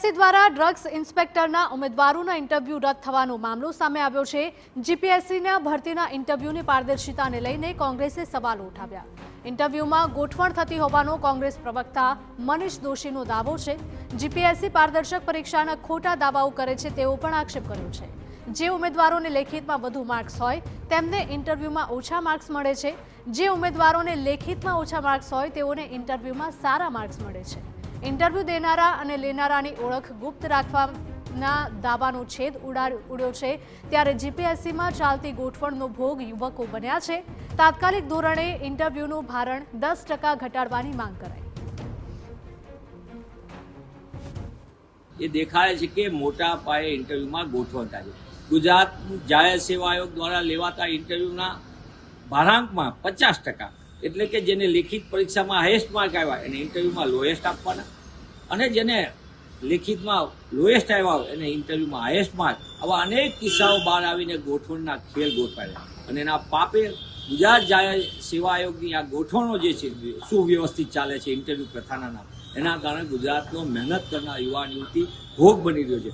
GPSC દ્વારા drugs ઇન્સ્પેક્ટરના ઉમેદવારોના interview રદ થવાનો મામલો સામે આવ્યો છે। જીપીએસસીના ભરતીના ઇન્ટરવ્યૂની પારદર્શિતાને લઈને કોંગ્રેસે સવાલો ઉઠાવ્યા। ઇન્ટરવ્યૂમાં ગોઠવણ થતી હોવાનો કોંગ્રેસ પ્રવક્તા મનીષ દોશીનો દાવો છે। જીપીએસસી પારદર્શક પરીક્ષાના ખોટા દાવાઓ કરે છે તેવો પણ આક્ષેપ કર્યો છે। જે ઉમેદવારોને લેખિતમાં વધુ માર્ક્સ હોય તેમને ઇન્ટરવ્યૂમાં ઓછા માર્ક્સ મળે છે। જે ઉમેદવારોને લેખિતમાં ઓછા માર્ક્સ હોય તેઓને ઇન્ટરવ્યૂમાં સારા માર્ક્સ મળે છે। ઇન્ટરવ્યૂ દેનારા અને લેનારાની ઓળખ ગુપ્ત રાખવાના દાવાનો છેદ ઉડ્યો છે। ત્યારે જીપીએસસીમાં ચાલતી ગોઠવણનો ભોગ યુવકો બન્યા છે। તાત્કાલિક ધોરણે ઇન્ટરવ્યૂનું ભારણ 10% ઘટાડવાની માંગ કરાઈ। એ દેખાય છે કે મોટા પાયે ઇન્ટરવ્યુમાં ગોઠવણ થાય છે। ગુજરાત જાહેર સેવા આયોગ દ્વારા લેવાતા ઇન્ટરવ્યુના ભારાંકમાં 50%, એટલે કે જેને લેખિત પરીક્ષામાં હાઈએસ્ટ માર્ક આવ્યા એને ઇન્ટરવ્યુમાં લોએસ્ટ આપવાના, અને જેને લેખિતમાં લોએસ્ટ આવ્યા હોય એને ઇન્ટરવ્યુમાં હાઈએસ્ટ માર્ક, આવા અનેક કિસ્સાઓ બહાર આવીને ગોઠવણના ખેલ ગોઠવાયા। અને એના પાપે ગુજરાત જાહેર સેવા આયોગની આ ગોઠવણો જે છે સુવ્યવસ્થિત ચાલે છે ઇન્ટરવ્યુ પ્રથાના નામ, એના કારણે ગુજરાતનો મહેનત કરનાર યુવાન યુવતી ભોગ બની રહ્યો છે।